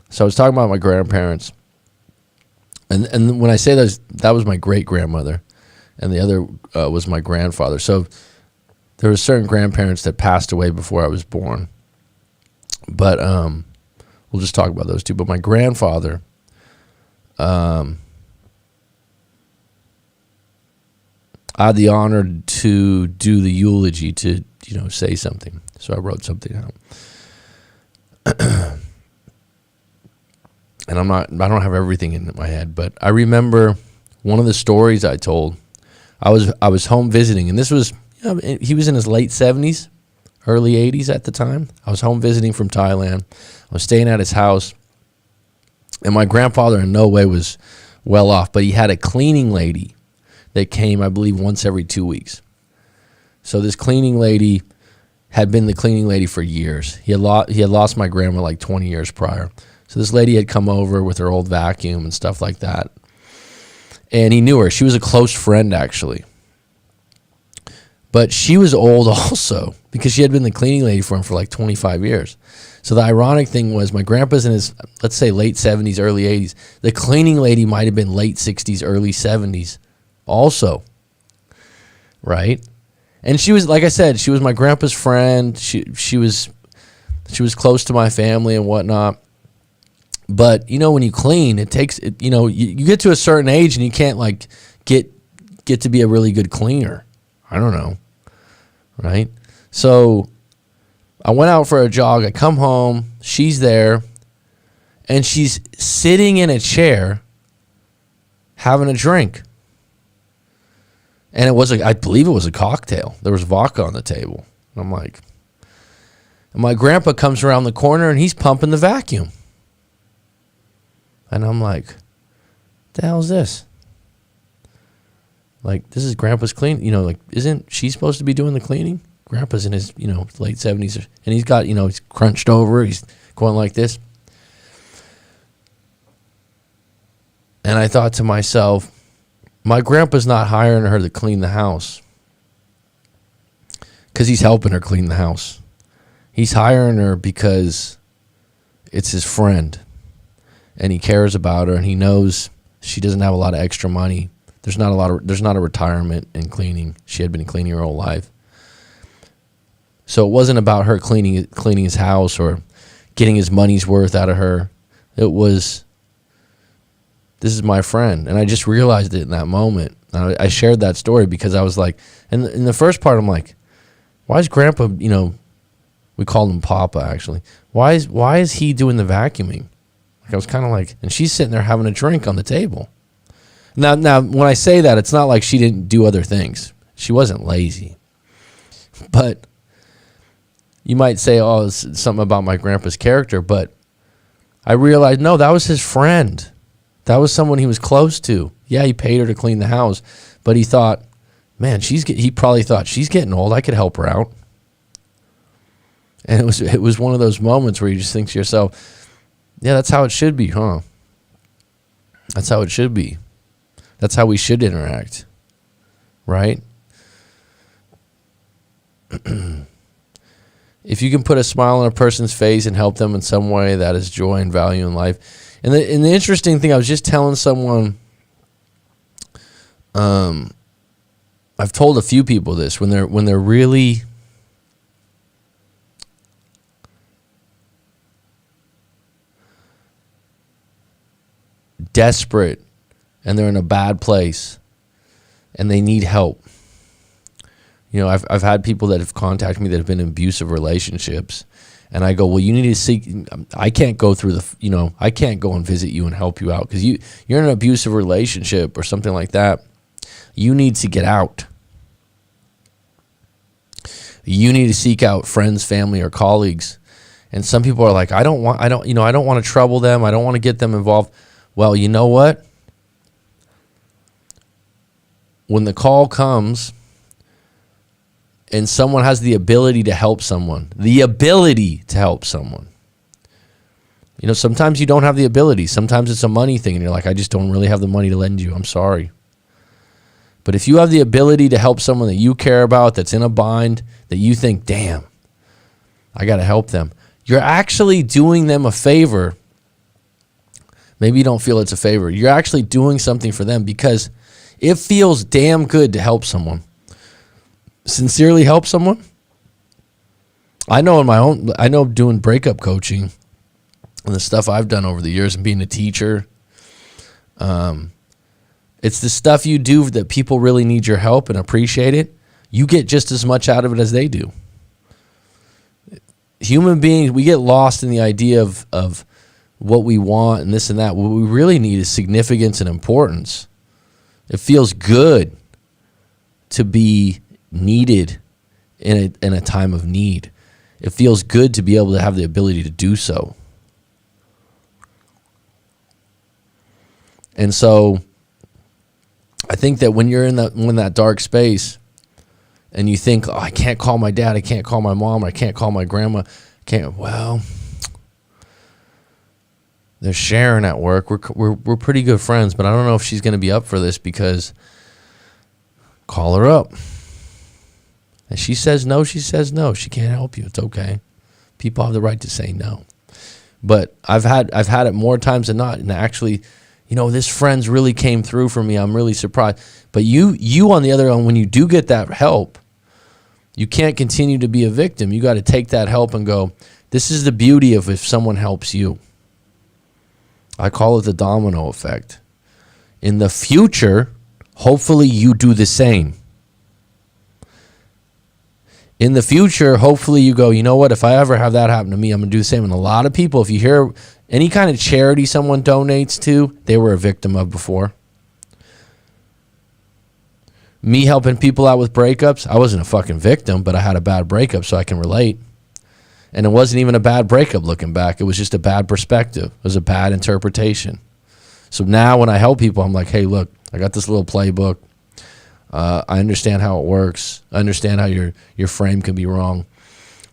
A: So I was talking about my grandparents. And when I say that was my great-grandmother. And the other was my grandfather. So there were certain grandparents that passed away before I was born. But we'll just talk about those 2. But my grandfather... I had the honor to do the eulogy, to, say something. So I wrote something out. And I don't have everything in my head, but I remember one of the stories I told. I was home visiting, and this was, he was in his late 70s, early 80s at the time. I was home visiting from Thailand. I was staying at his house, and my grandfather in no way was well off, but he had a cleaning lady that came, I believe, once every 2 weeks. So this cleaning lady had been the cleaning lady for years. He had lost my grandma like 20 years prior. So this lady had come over with her old vacuum and stuff like that. And he knew her. She was a close friend, actually. But she was old also because she had been the cleaning lady for him for like 25 years. So the ironic thing was my grandpa's in his, let's say, late 70s, early 80s. The cleaning lady might have been late 60s, early 70s. Also, right? And she was, like I said, she was my grandpa's friend. She was close to my family and whatnot. But when you clean, it takes you get to a certain age and you can't like get to be a really good cleaner. I don't know, right? So I went out for a jog. I come home. She's there, and she's sitting in a chair having a drink. And I believe it was a cocktail. There was vodka on the table. And I'm like, and my grandpa comes around the corner and he's pumping the vacuum. And I'm like, the hell is this? Like, this is grandpa's clean. Like, isn't she supposed to be doing the cleaning? Grandpa's in his, late 70s. And he's got, he's crunched over. He's going like this. And I thought to myself, my grandpa's not hiring her to clean the house because he's helping her clean the house. He's hiring her because it's his friend and he cares about her and he knows she doesn't have a lot of extra money. There's not a retirement in cleaning. She had been cleaning her whole life. So it wasn't about her cleaning his house or getting his money's worth out of her. It was, this is my friend. And I just realized it in that moment. I shared that story because I was like, and in the first part, I'm like, why is Grandpa, we called him Papa, actually. Why is he doing the vacuuming? Like, I was kind of like, and she's sitting there having a drink on the table. Now, when I say that, it's not like she didn't do other things. She wasn't lazy. But you might say, oh, it's something about my grandpa's character. But I realized, no, that was his friend. That was someone he was close to. Yeah, he paid her to clean the house, but he thought, man, he probably thought she's getting old. I could help her out. And it was one of those moments where you just think to yourself, yeah, that's how it should be, huh? That's how it should be. That's how we should interact, right? If you can put a smile on a person's face and help them in some way, that is joy and value in life. And the interesting thing, I was just telling someone, I've told a few people this, when they're really desperate and they're in a bad place and they need help. I've had people that have contacted me that have been in abusive relationships, And I go, well, you need to seek. I can't go through I can't go and visit you and help you out because you're in an abusive relationship or something like that. You need to get out. You need to seek out friends, family, or colleagues. And some people are like, I don't want to trouble them. I don't want to get them involved. Well, you know what? When the call comes and someone has the ability to help someone, sometimes you don't have the ability. Sometimes it's a money thing and you're like, I just don't really have the money to lend you. I'm sorry. But if you have the ability to help someone that you care about, that's in a bind, that you think, damn, I got to help them, you're actually doing them a favor. Maybe you don't feel it's a favor. You're actually doing something for them because it feels damn good to help someone. Sincerely help someone. I know doing breakup coaching and the stuff I've done over the years and being a teacher, it's the stuff you do that people really need your help and appreciate it. You get just as much out of it as they do. Human beings, we get lost in the idea of what we want and this and that. What we really need is significance and importance. It feels good to be needed in a time of need. It feels good to be able to have the ability to do so. And so I think that when you're in that dark space and you think, oh, I can't call my dad, I can't call my mom, I can't call my grandma, well, there's Sharon at work. We're pretty good friends, but I don't know if she's going to be up for this because call her up. And she says no, she says no. She can't help you. It's okay. People have the right to say no. But I've had it more times than not, and actually, this friend's really came through for me. I'm really surprised. But you on the other end, when you do get that help, you can't continue to be a victim. You got to take that help and go, this is the beauty of if someone helps you. I call it the domino effect. In the future, hopefully you do the same. In the future, hopefully you go, you know what, if I ever have that happen to me, I'm going to do the same. And a lot of people, if you hear any kind of charity someone donates to, they were a victim of before. Me helping people out with breakups, I wasn't a fucking victim, but I had a bad breakup, so I can relate. And it wasn't even a bad breakup looking back. It was just a bad perspective. It was a bad interpretation. So now when I help people, I'm like, hey, look, I got this little playbook. I understand how it works. I understand how your frame can be wrong.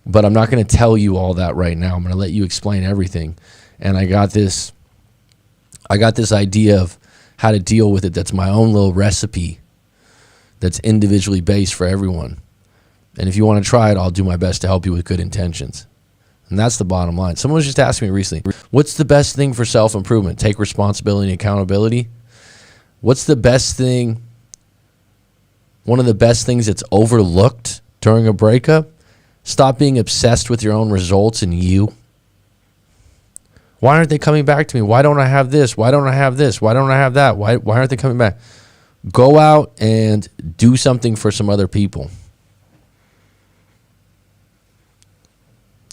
A: But I'm not going to tell you all that right now. I'm going to let you explain everything. And I got this idea of how to deal with it that's my own little recipe that's individually based for everyone. And if you want to try it, I'll do my best to help you with good intentions. And that's the bottom line. Someone was just asking me recently, what's the best thing for self-improvement? Take responsibility and accountability. What's the best thing? One of the best things that's overlooked during a breakup? Stop being obsessed with your own results and you. Why aren't they coming back to me? Why don't I have this? Why don't I have this? Why don't I have that? Why aren't they coming back? Go out and do something for some other people.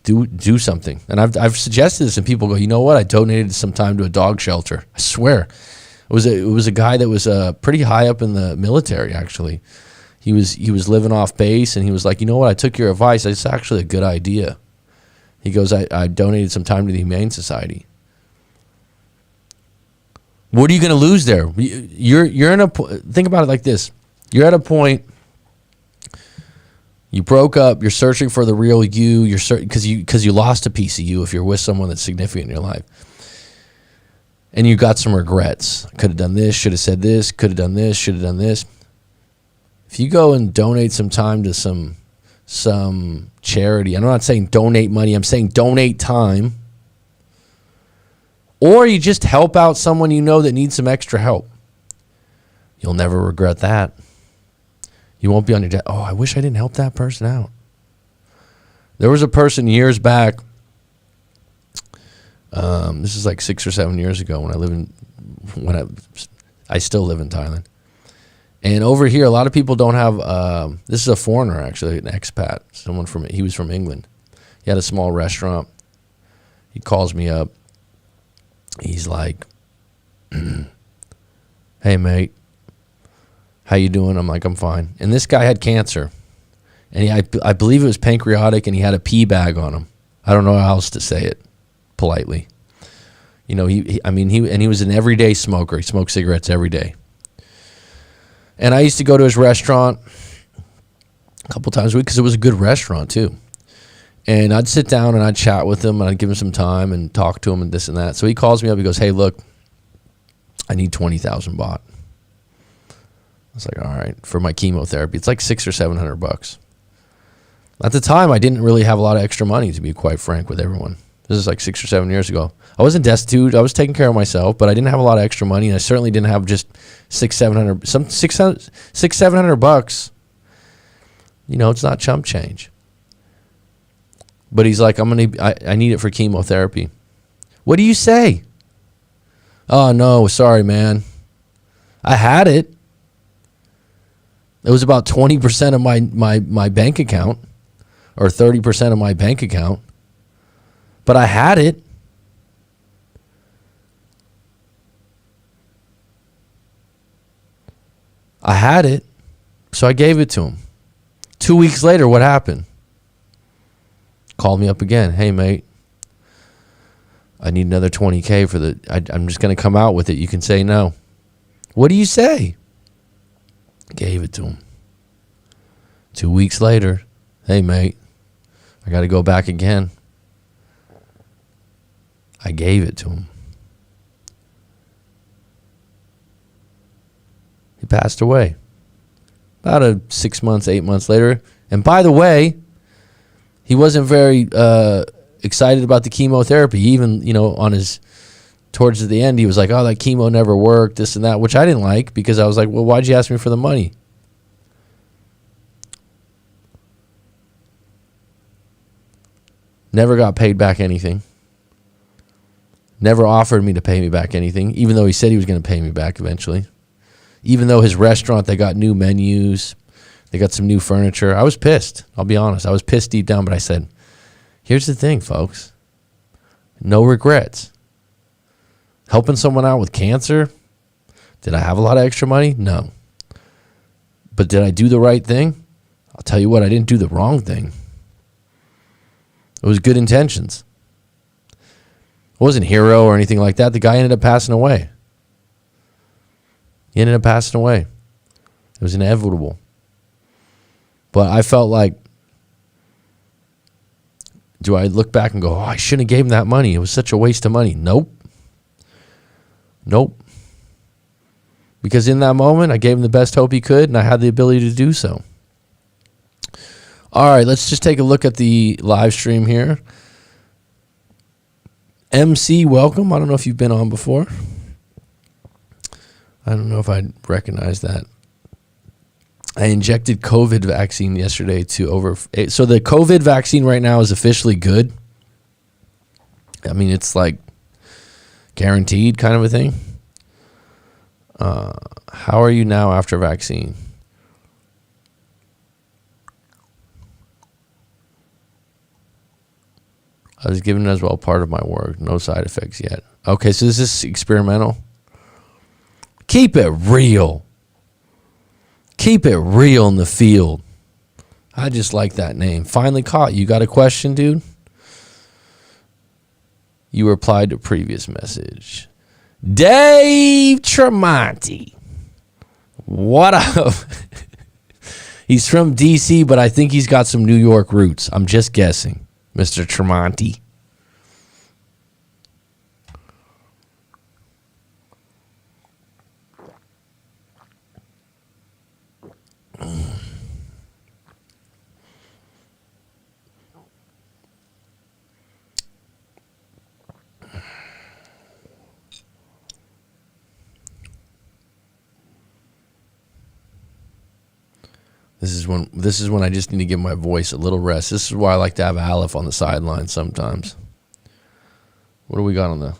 A: Do something. And I've suggested this and people go, you know what? I donated some time to a dog shelter. I swear. It was a guy that was pretty high up in the military, actually. He was living off base, and he was like, you know what? I took your advice. It's actually a good idea. He goes, I donated some time to the Humane Society. What are you going to lose there? You're in a think about it like this. You're at a point. You broke up. You're searching for the real you. You're because you lost a piece of you. If you're with someone that's significant in your life, and you got some regrets. Could have done this. Should have said this. Could have done this. Should have done this. If you go and donate some time to some charity, I'm not saying donate money. I'm saying donate time. Or you just help out someone you know that needs some extra help. You'll never regret that. You won't be on your debt. Oh, I wish I didn't help that person out. There was a person years back. This is like 6 or 7 years ago when I still live in Thailand. And over here, a lot of people don't have. This is a foreigner, actually, an expat. He was from England. He had a small restaurant. He calls me up. He's like, "Hey, mate, how you doing?" I'm like, "I'm fine." And this guy had cancer. And I believe it was pancreatic, and he had a pee bag on him. I don't know how else to say it politely. You know, he was an everyday smoker. He smoked cigarettes every day. And I used to go to his restaurant a couple times a week because it was a good restaurant too. And I'd sit down and I'd chat with him and I'd give him some time and talk to him and this and that. So he calls me up. He goes, "Hey, look, I need 20,000 baht." I was like, "All right, for my chemotherapy." It's like $600 or $700. At the time, I didn't really have a lot of extra money, to be quite frank with everyone. This is like 6 or 7 years ago. I wasn't destitute. I was taking care of myself, but I didn't have a lot of extra money, and I certainly didn't have just $700. You know, it's not chump change. But he's like, I need it for chemotherapy. What do you say? "Oh, no, sorry, man. I had it. It was about 20% of my bank account, or 30% of my bank account. But I had it." I had it, so I gave it to him. 2 weeks later, what happened? Called me up again. "Hey, mate, I need another 20K for I'm just going to come out with it. You can say no." What do you say? Gave it to him. 2 weeks later, "Hey, mate, I got to go back again." I gave it to him. He passed away about 6 months, 8 months later. And by the way, he wasn't very excited about the chemotherapy. He even, towards the end, he was like, "Oh, that chemo never worked," this and that, which I didn't like because I was like, "Well, why'd you ask me for the money?" Never got paid back anything. Never offered me to pay me back anything, even though he said he was going to pay me back eventually. Even though his restaurant, they got new menus, they got some new furniture. I was pissed. I'll be honest. I was pissed deep down, but I said, here's the thing, folks. No regrets. Helping someone out with cancer. Did I have a lot of extra money? No. But did I do the right thing? I'll tell you what, I didn't do the wrong thing. It was good intentions. I wasn't a hero or anything like that. The guy ended up passing away. He ended up passing away. It was inevitable. But I felt like, do I look back and go, "Oh, I shouldn't have gave him that money. It was such a waste of money"? Nope. Because in that moment, I gave him the best hope he could, and I had the ability to do so. All right, let's just take a look at the live stream here. MC, welcome. I don't know if you've been on before. I don't know if I'd recognize that. I injected COVID vaccine yesterday so the COVID vaccine right now is officially good. I mean, it's like guaranteed kind of a thing. How are you now after vaccine? I was given as well part of my work. No side effects yet. Okay, so is this experimental? Keep it real. Keep it real in the field. I just like that name. Finally caught. You got a question, dude? You replied to previous message. Dave Tremonti. What up? He's from DC, but I think he's got some New York roots. I'm just guessing, Mr. Tremonti. This is when I just need to give my voice a little rest. This is why I like to have Aleph on the sideline sometimes. What do we got on the...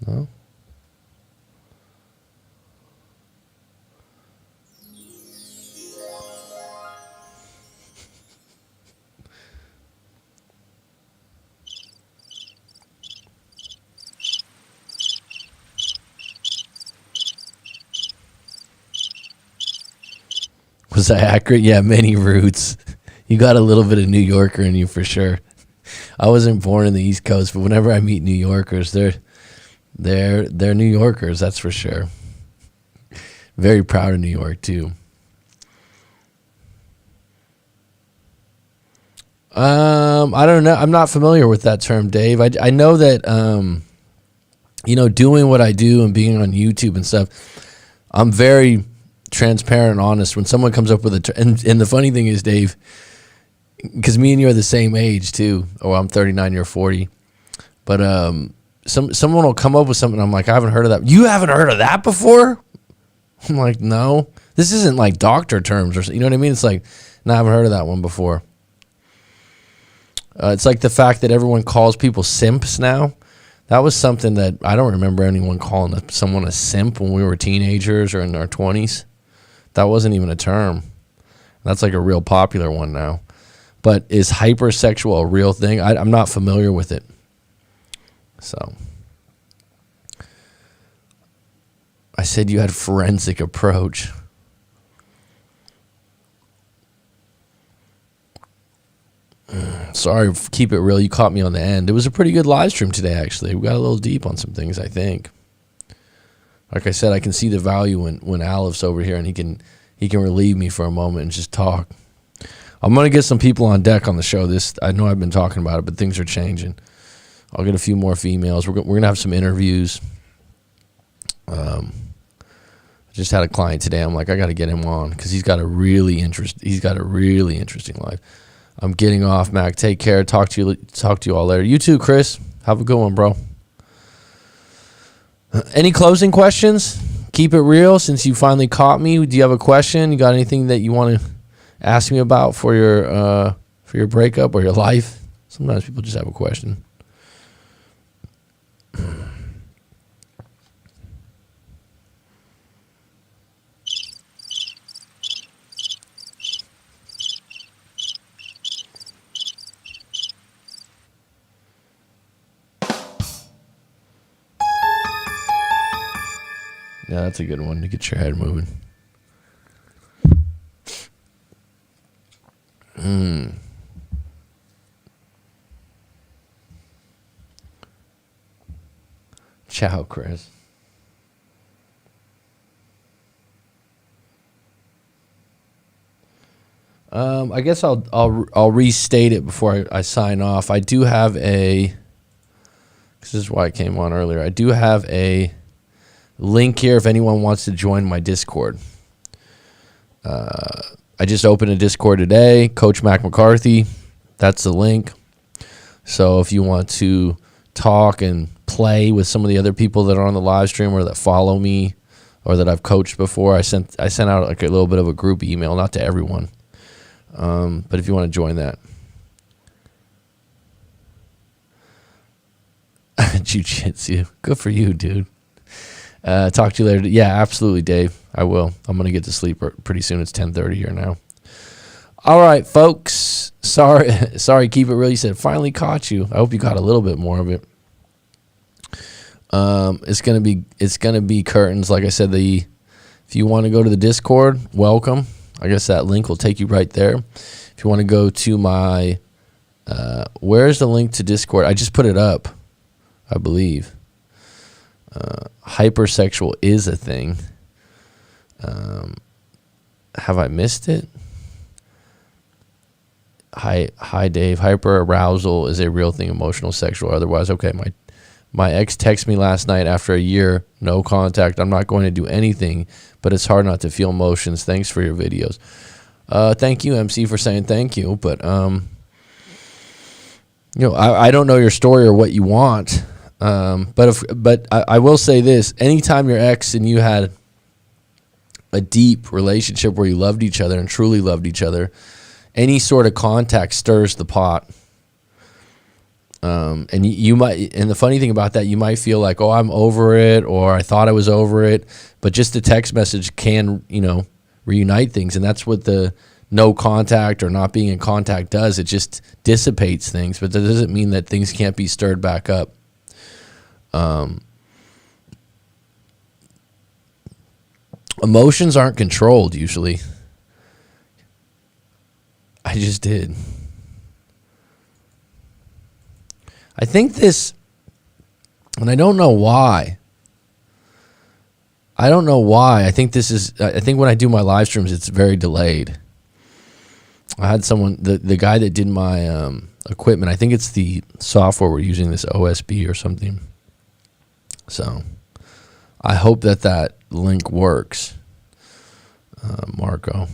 A: No? Was I accurate? Yeah, many roots. You got a little bit of New Yorker in you for sure. I wasn't born in the East Coast, but whenever I meet New Yorkers, they're New Yorkers, that's for sure. Very proud of New York too. I don't know. I'm not familiar with that term, Dave. I know that doing what I do and being on YouTube and stuff, I'm very transparent and honest. When someone comes up with and the funny thing is, Dave, because me and you are the same age too. Oh, I'm 39, you're 40. But someone will come up with something. I'm like, I haven't heard of that. You haven't heard of that before? I'm like, no. This isn't like doctor terms or you know what I mean? It's like, no, I haven't heard of that one before. It's like the fact that everyone calls people simps now. That was something that I don't remember anyone calling someone a simp when we were teenagers or in our 20s. That wasn't even a term. That's like a real popular one now. But is hypersexual a real thing? I'm not familiar with it. So I said you had forensic approach. Sorry, keep it real. You caught me on the end. It was a pretty good live stream today, actually. We got a little deep on some things, I think. Like I said, I can see the value when Alep's over here and he can relieve me for a moment and just talk. I'm going to get some people on deck on the show. I know I've been talking about it, but things are changing. I'll get a few more females. We're going to have some interviews. I just had a client today. I'm like, I got to get him on because he's got a really interesting life. I'm getting off, Mac. Take care. Talk to you all later. You too, Chris. Have a good one, bro. Any closing questions? Keep it real. Since you finally caught me, do you have a question? You got anything that you want to ask me about for your breakup or your life? Sometimes people just have a question. Yeah, that's a good one to get your head moving. Ciao, Chris. I guess I'll restate it before I sign off. I do have this is why I came on earlier. I do have a link here if anyone wants to join my Discord. I just opened a Discord today, Coach Mac McCarthy. That's the link. So if you want to talk and play with some of the other people that are on the live stream or that follow me or that I've coached before, I sent out like a little bit of a group email, not to everyone. But if you want to join that. Jiu-jitsu. Good for you, dude. Talk to you later. Yeah, absolutely, Dave. I will. I'm going to get to sleep pretty soon. It's 10:30 here now. All right, folks. Sorry, keep it real. You said finally caught you. I hope you got a little bit more of it. It's gonna be curtains. Like I said, if you want to go to the Discord, welcome. I guess that link will take you right there. If you want to go to my, where's the link to Discord? I just put it up, I believe. Hypersexual is a thing. Have I missed it? Hi, Dave. Hyper arousal is a real thing, emotional, sexual, or otherwise. Okay, my ex texted me last night after a year, no contact. I'm not going to do anything, but it's hard not to feel emotions. Thanks for your videos. Thank you, MC, for saying thank you. But I don't know your story or what you want. But I will say this: anytime your ex and you had a deep relationship where you loved each other and truly loved each other, any sort of contact stirs the pot. And you might, and the funny thing about that, you might feel like, oh, I'm over it, or I thought I was over it, but just a text message can, reunite things. And that's what the no contact or not being in contact does. It just dissipates things, but that doesn't mean that things can't be stirred back up. Emotions aren't controlled usually. I just did. I think this, and I don't know why. I don't know why. I think when I do my live streams, it's very delayed. I had someone, the guy that did my equipment, I think it's the software we're using, this OSB or something. So I hope that link works, Marco.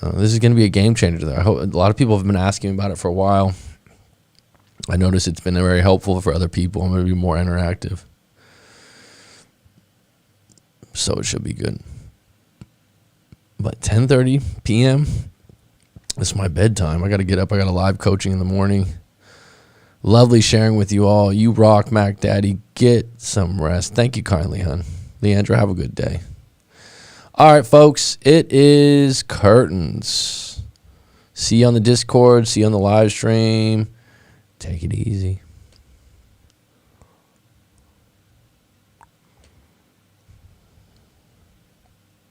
A: This is going to be a game changer there. I hope, a lot of people have been asking about it for a while. I notice it's been very helpful for other people. I'm going to be more interactive. So it should be good. But 10:30 p.m., it's my bedtime. I got to get up. I got a live coaching in the morning. Lovely sharing with you all. You rock, Mac Daddy. Get some rest. Thank you kindly, hon. Leandra, have a good day. All right, folks, it is curtains. See you on the Discord. See you on the live stream. Take it easy.